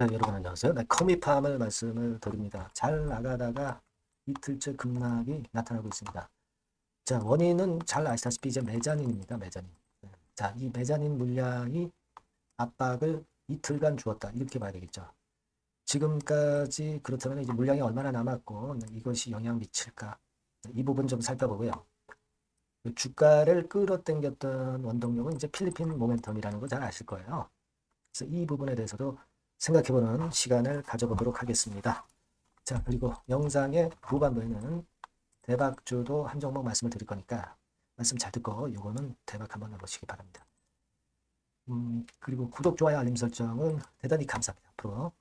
네, 여러분 안녕하세요. 네, 커미팜을 말씀을 드립니다. 잘 나가다가 이틀째 급락이 나타나고 있습니다. 자, 원인은 잘 아시다시피 이제 메자닌입니다. 메자닌. 네. 자, 이 메자닌 물량이 압박을 이틀간 주었다. 이렇게 봐야 되겠죠. 지금까지 그렇다면 이제 물량이 얼마나 남았고 이것이 영향 미칠까? 이 부분 좀 살펴보고요. 주가를 끌어당겼던 원동력은 이제 필리핀 모멘텀이라는 거 잘 아실 거예요. 그래서 이 부분에 대해서도 생각해보는 시간을 가져보도록 하겠습니다. 자, 그리고 영상의 후반부에는 대박주도 한 종목 말씀을 드릴 거니까 말씀 잘 듣고 요거는 대박 한번 해보시기 바랍니다. 그리고 구독, 좋아요, 알림 설정은 대단히 감사합니다. 앞으로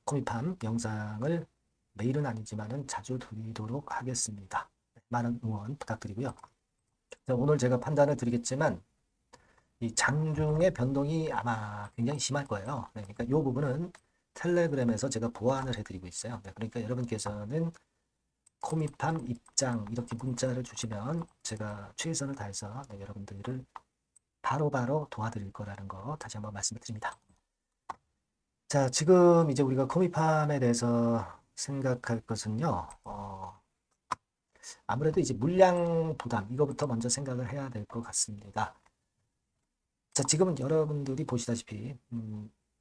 코미팜 영상을 매일은 아니지만은 자주 드리도록 하겠습니다. 많은 응원 부탁드리고요. 자, 오늘 제가 판단을 드리겠지만 이 장중의 변동이 아마 굉장히 심할 거예요. 네, 그러니까 이 부분은 텔레그램에서 제가 보완을 해드리고 있어요. 네, 그러니까 여러분께서는 코미팜 입장 이렇게 문자를 주시면 제가 최선을 다해서 네, 여러분들을 바로바로 도와드릴 거라는 거 다시 한번 말씀을 드립니다. 자, 지금 이제 우리가 코미팜에 대해서 생각할 것은요. 아무래도 이제 물량 부담 이거부터 먼저 생각을 해야 될 것 같습니다. 자, 지금은 여러분들이 보시다시피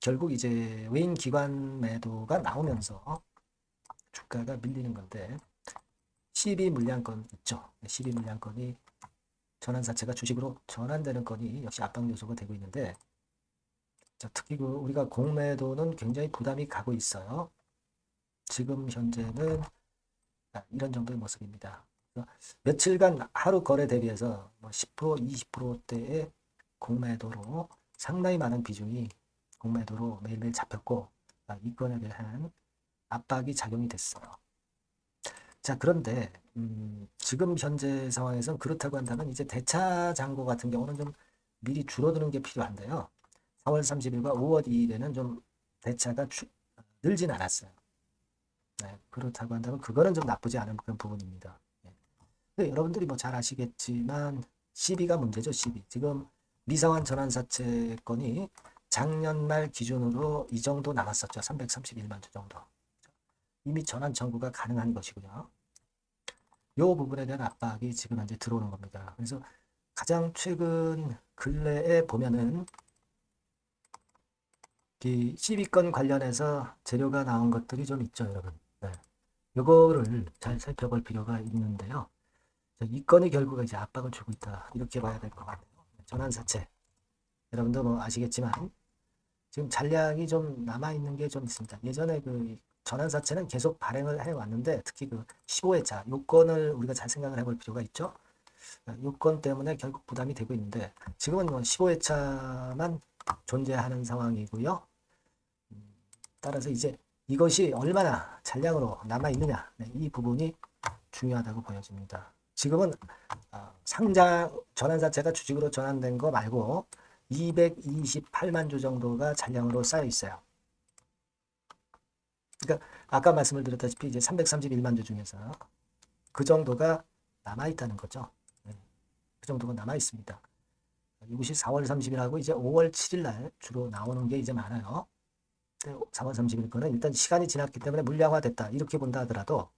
결국 이제 외인 기관 매도가 나오면서 주가가 밀리는 건데 12 물량권 있죠. 12 물량권이 전환사채가 주식으로 전환되는 건이 역시 압박 요소가 되고 있는데 자, 특히 우리가 공매도는 굉장히 부담이 가고 있어요. 지금 현재는 이런 정도의 모습입니다. 며칠간 하루 거래 대비해서 뭐 10%, 20%대의 공매도로 상당히 많은 비중이 공매도로 매일매일 잡혔고 이 건에 대한 압박이 작용이 됐어요. 자, 그런데 지금 현재 상황에서는 그렇다고 한다면 이제 대차 잔고 같은 경우는 좀 미리 줄어드는 게 필요한데요. 4월 30일과 5월 2일에는 좀 대차가 늘진 않았어요. 네, 그렇다고 한다면 그거는 좀 나쁘지 않은 그런 부분입니다. 네. 근데 여러분들이 뭐 잘 아시겠지만 시비가 문제죠. 시비. 지금 미상환 전환사채 건이 작년 말 기준으로 이 정도 남았었죠. 331만 주 정도. 이미 전환 청구가 가능한 것이고요. 이 부분에 대한 압박이 지금 현재 들어오는 겁니다. 그래서 가장 최근 근래에 보면은 이 시비권 관련해서 재료가 나온 것들이 좀 있죠, 여러분. 네. 이거를 잘 살펴볼 필요가 있는데요. 이 건이 결국 이제 압박을 주고 있다. 이렇게 봐야 될 것 같아요. 전환사채. 여러분도 뭐 아시겠지만 지금 잔량이 좀 남아있는 게 좀 있습니다. 예전에 그 전환사채는 계속 발행을 해왔는데 특히 그 15회차 요건을 우리가 잘 생각을 해볼 필요가 있죠. 요건 때문에 결국 부담이 되고 있는데 지금은 뭐 15회차만 존재하는 상황이고요. 따라서 이제 이것이 얼마나 잔량으로 남아있느냐 이 부분이 중요하다고 보여집니다. 지금은 상장 전환사채가 주식으로 전환된 거 말고 228만 주 정도가 잔량으로 쌓여 있어요. 그러니까 아까 말씀을 드렸다시피 이제 331만 주 중에서 그 정도가 남아 있다는 거죠. 네. 그 정도가 남아 있습니다. 이것이 4월 30일하고 이제 5월 7일 날 주로 나오는 게 이제 많아요. 4월 30일 거는 일단 시간이 지났기 때문에 물량화됐다 이렇게 본다 하더라도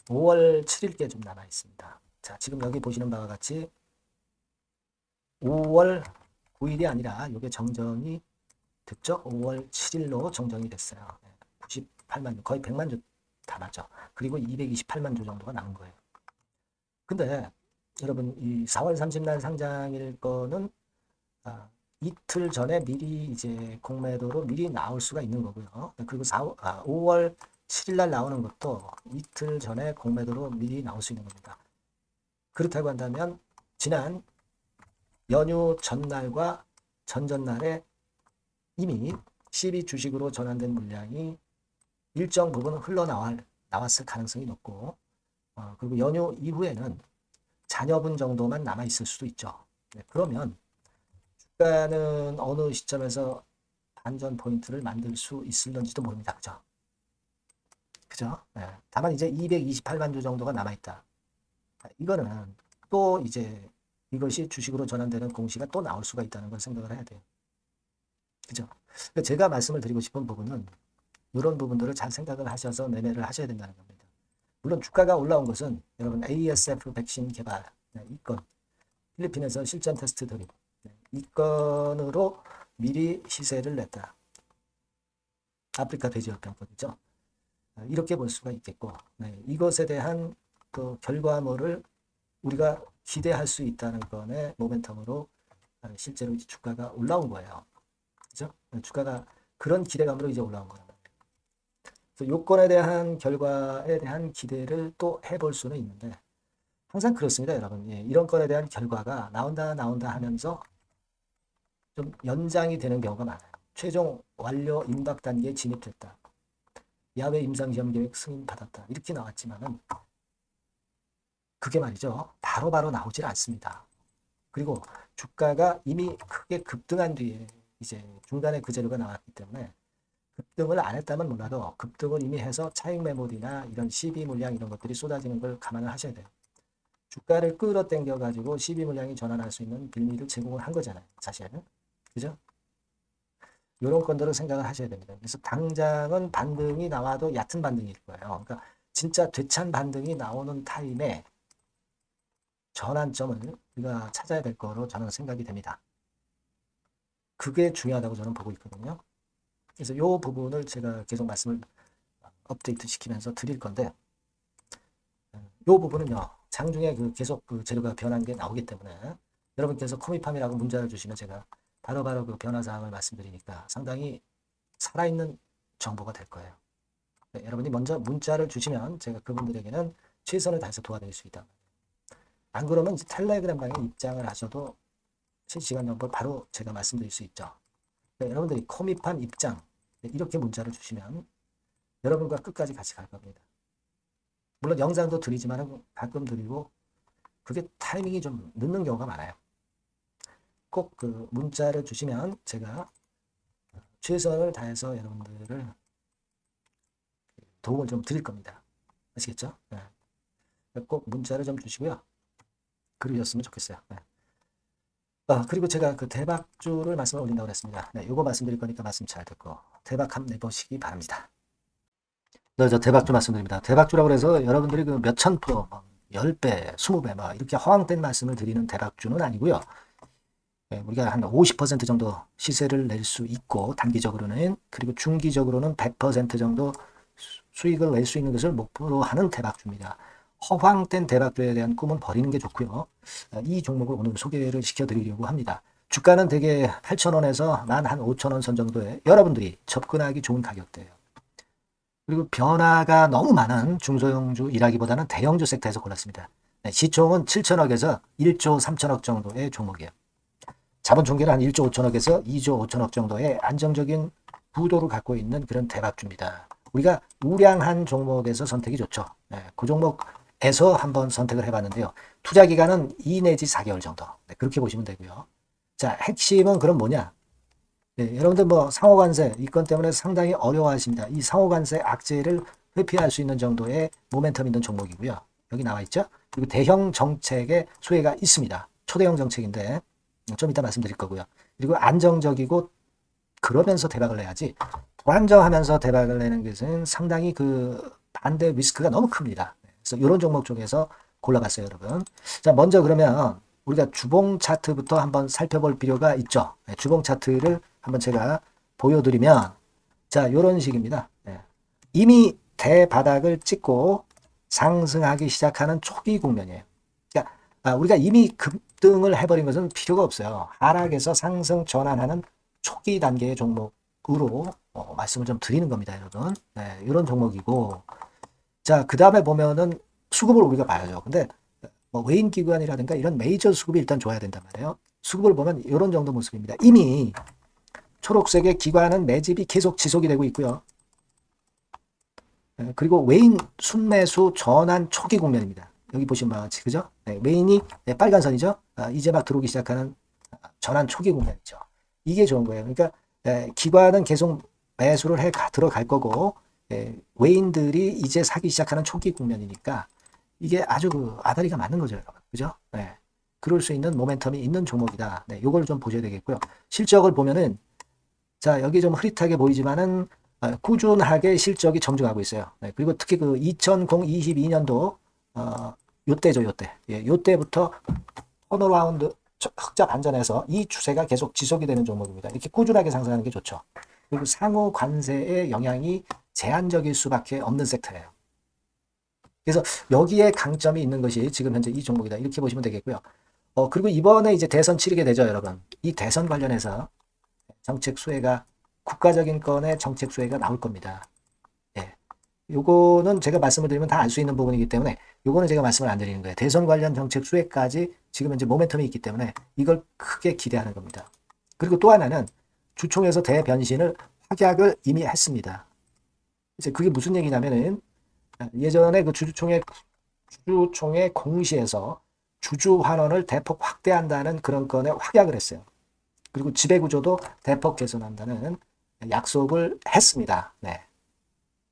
5월 7일께 좀 남아 있습니다. 자, 지금 여기 보시는 바와 같이 5월 9일이 아니라 이게 정정이 됐죠? 5월 7일로 정정이 됐어요. 98만 주, 거의 100만 주 다 맞죠? 그리고 228만 주 정도가 남은 거예요. 근데 여러분 이 4월 30일 상장일 거는 이틀 전에 미리 이제 공매도로 미리 나올 수가 있는 거고요. 그리고 5월 7일 날 나오는 것도 이틀 전에 공매도로 미리 나올 수 있는 겁니다. 그렇다고 한다면 지난 연휴 전날과 전전날에 이미 12 주식으로 전환된 물량이 일정 부분 흘러나왔을 가능성이 높고 그리고 연휴 이후에는 잔여분 정도만 남아있을 수도 있죠. 네, 그러면 주가는 어느 시점에서 반전 포인트를 만들 수 있을런지도 모릅니다. 그죠? 그죠? 네. 다만 이제 228만 주 정도가 남아있다. 이거는 또 이제 이것이 주식으로 전환되는 공시가 또 나올 수가 있다는 걸 생각을 해야 돼요. 그죠? 그러니까 제가 말씀을 드리고 싶은 부분은 이런 부분들을 잘 생각을 하셔서 매매를 하셔야 된다는 겁니다. 물론 주가가 올라온 것은 여러분 ASF 백신 개발 이 건, 필리핀에서 실전 테스트 드립 이 건으로 미리 시세를 냈다. 아프리카 돼지열병법이죠. 이렇게 볼 수가 있겠고, 이것에 대한 그 결과물을 우리가 기대할 수 있다는 건의 모멘텀으로 실제로 주가가 올라온 거예요. 그죠? 주가가 그런 기대감으로 이제 올라온 거예요. 그래서 요건에 대한 결과에 대한 기대를 또 해볼 수는 있는데, 항상 그렇습니다, 여러분. 예, 이런 건에 대한 결과가 나온다 하면서 좀 연장이 되는 경우가 많아요. 최종 완료 임박 단계에 진입됐다. 야외 임상시험 계획 승인받았다. 이렇게 나왔지만은 그게 말이죠. 바로바로 나오질 않습니다. 그리고 주가가 이미 크게 급등한 뒤에 이제 중간에 그 재료가 나왔기 때문에 급등을 안 했다면 몰라도 급등을 이미 해서 차익 매물이나 이런 시비 물량 이런 것들이 쏟아지는 걸 감안을 하셔야 돼요. 주가를 끌어당겨 가지고 시비 물량이 전환할 수 있는 빌미를 제공을 한 거잖아요. 사실은. 그죠? 이런 건들을 생각을 하셔야 됩니다. 그래서 당장은 반등이 나와도 얕은 반등일 거예요. 그러니까 진짜 되찬 반등이 나오는 타임에 전환점을 우리가 찾아야 될 거로 저는 생각이 됩니다. 그게 중요하다고 저는 보고 있거든요. 그래서 이 부분을 제가 계속 말씀을 업데이트 시키면서 드릴 건데, 이 부분은요, 장중에 그 계속 그 재료가 변한 게 나오기 때문에 여러분께서 코미팜이라고 문자를 주시면 제가 바로바로 그 변화 사항을 말씀드리니까 상당히 살아있는 정보가 될 거예요. 네, 여러분이 먼저 문자를 주시면 제가 그분들에게는 최선을 다해서 도와드릴 수 있다. 안 그러면 이제 텔레그램방에 입장을 하셔도 실시간 정보를 바로 제가 말씀드릴 수 있죠. 네, 여러분들이 코미팜 입장 이렇게 문자를 주시면 여러분과 끝까지 같이 갈 겁니다. 물론 영상도 드리지만 가끔 드리고 그게 타이밍이 좀 늦는 경우가 많아요. 꼭 그 문자를 주시면 제가 최선을 다해서 여러분들을 도움을 좀 드릴 겁니다. 아시겠죠? 네. 꼭 문자를 좀 주시고요. 그러셨으면 좋겠어요. 네. 그리고 제가 그 대박주를 말씀을 올린다고 그랬습니다. 네, 요거 말씀드릴 거니까 말씀 잘 듣고 대박 한번 내보시기 바랍니다. 네, 저 대박주 말씀드립니다. 대박주라고 해서 여러분들이 그 몇천 프로, 10배, 20배 막 이렇게 허황된 말씀을 드리는 대박주는 아니고요. 네, 우리가 한 50% 정도 시세를 낼 수 있고 단기적으로는 그리고 중기적으로는 100% 정도 수익을 낼 수 있는 것을 목표로 하는 대박주입니다. 허황된 대박주에 대한 꿈은 버리는 게 좋고요. 이 종목을 오늘 소개를 시켜드리려고 합니다. 주가는 대개 8,000원에서 한 5,000원 선 정도에 여러분들이 접근하기 좋은 가격대예요. 그리고 변화가 너무 많은 중소형주 일하기보다는 대형주 섹터에서 골랐습니다. 네, 시총은 7천억에서 1조 3천억 정도의 종목이에요. 자본 총계는 한 1조 5천억에서 2조 5천억 정도의 안정적인 부도를 갖고 있는 그런 대박주입니다. 우리가 우량한 종목에서 선택이 좋죠. 네, 그 종목에서 한번 선택을 해봤는데요. 투자 기간은 2 내지 4개월 정도. 네, 그렇게 보시면 되고요. 자, 핵심은 그럼 뭐냐? 네, 여러분들 뭐 상호관세 이 건 때문에 상당히 어려워하십니다. 이 상호관세 악재를 회피할 수 있는 정도의 모멘텀 있는 종목이고요. 여기 나와 있죠. 그리고 대형 정책의 수혜가 있습니다. 초대형 정책인데 좀 이따 말씀드릴 거고요. 그리고 안정적이고 그러면서 대박을 내야지 불안정하면서 대박을 내는 것은 상당히 그 반대 리스크가 너무 큽니다. 그래서 이런 종목 중에서 골라봤어요, 여러분. 자, 먼저 그러면 우리가 주봉 차트부터 한번 살펴볼 필요가 있죠. 네, 주봉 차트를 한번 제가 보여드리면 자, 이런 식입니다. 네. 이미 대바닥을 찍고 상승하기 시작하는 초기 국면이에요. 그러니까 우리가 이미 급등을 해버린 것은 필요가 없어요. 하락에서 상승 전환하는 초기 단계의 종목으로 말씀을 좀 드리는 겁니다, 여러분. 네, 이런 종목이고 자, 그 다음에 보면은 수급을 우리가 봐야죠. 근데 뭐 외인 기관이라든가 이런 메이저 수급이 일단 좋아야 된단 말이에요. 수급을 보면 이런 정도 모습입니다. 이미 초록색의 기관은 매집이 계속 지속이 되고 있고요. 그리고 외인 순매수 전환 초기 국면입니다. 여기 보시면 마치 그죠? 네, 외인이 네, 빨간 선이죠. 이제 막 들어오기 시작하는 전환 초기 국면이죠. 이게 좋은 거예요. 그러니까 기관은 계속 매수를 해 들어갈 거고 외인들이 이제 사기 시작하는 초기 국면이니까 이게 아주 그 아다리가 맞는 거죠, 여러분. 그죠? 네. 그럴 수 있는 모멘텀이 있는 종목이다. 네, 요걸 좀 보셔야 되겠고요. 실적을 보면은 자, 여기 좀 흐릿하게 보이지만은 꾸준하게 실적이 정정하고 있어요. 네, 그리고 특히 그 2022년도 요때죠, 요때. 예, 요때부터 턴어라운드 흑자 반전해서 이 추세가 계속 지속이 되는 종목입니다. 이렇게 꾸준하게 상승하는 게 좋죠. 그리고 상호 관세의 영향이 제한적일 수밖에 없는 섹터예요. 그래서 여기에 강점이 있는 것이 지금 현재 이 종목이다. 이렇게 보시면 되겠고요. 그리고 이번에 이제 대선 치르게 되죠, 여러분. 이 대선 관련해서 정책 수혜가 국가적인 건의 정책 수혜가 나올 겁니다. 예. 요거는 제가 말씀을 드리면 다 알 수 있는 부분이기 때문에 요거는 제가 말씀을 안 드리는 거예요. 대선 관련 정책 수혜까지 지금 현재 모멘텀이 있기 때문에 이걸 크게 기대하는 겁니다. 그리고 또 하나는 주총에서 대변신을 확약을 이미 했습니다. 이제 그게 무슨 얘기냐면은 예전에 그 주주총회 공시에서 주주 환원을 대폭 확대한다는 그런 건에 확약을 했어요. 그리고 지배구조도 대폭 개선한다는 약속을 했습니다. 네.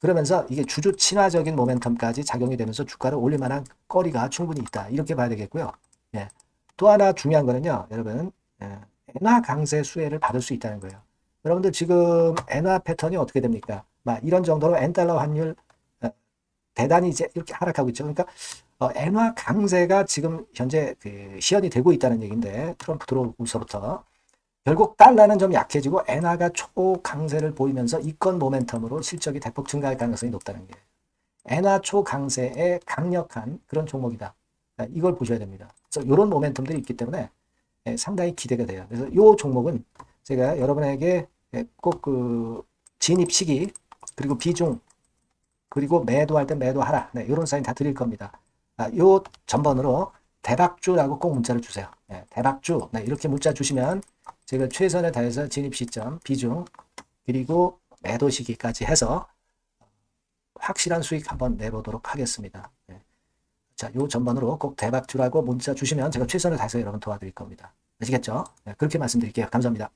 그러면서 이게 주주 친화적인 모멘텀까지 작용이 되면서 주가를 올릴 만한 거리가 충분히 있다. 이렇게 봐야 되겠고요. 예. 또 하나 중요한 거는요, 여러분, 엔화 강세 수혜를 받을 수 있다는 거예요. 여러분들 지금 엔화 패턴이 어떻게 됩니까? 막 이런 정도로 엔달러 환율 대단히 이제 이렇게 하락하고 있죠. 그러니까 엔화 강세가 지금 현재 그 시연이 되고 있다는 얘기인데 트럼프 들어오면서부터 결국 달러는 좀 약해지고 엔화가 초강세를 보이면서 이권 모멘텀으로 실적이 대폭 증가할 가능성이 높다는 게 엔화 초강세의 강력한 그런 종목이다. 이걸 보셔야 됩니다. 그래서 이런 모멘텀들이 있기 때문에 상당히 기대가 돼요. 그래서 이 종목은 제가 여러분에게 꼭 그 진입 시기 그리고 비중 그리고 매도할 때 매도하라. 네, 이런 사인 다 드릴 겁니다. 요 전번으로 대박주라고 꼭 문자를 주세요. 네, 대박주. 네, 이렇게 문자 주시면 제가 최선을 다해서 진입 시점, 비중, 그리고 매도 시기까지 해서 확실한 수익 한번 내보도록 하겠습니다. 네. 자, 요 전번으로 꼭 대박주라고 문자 주시면 제가 최선을 다해서 여러분 도와드릴 겁니다. 아시겠죠? 네, 그렇게 말씀드릴게요. 감사합니다.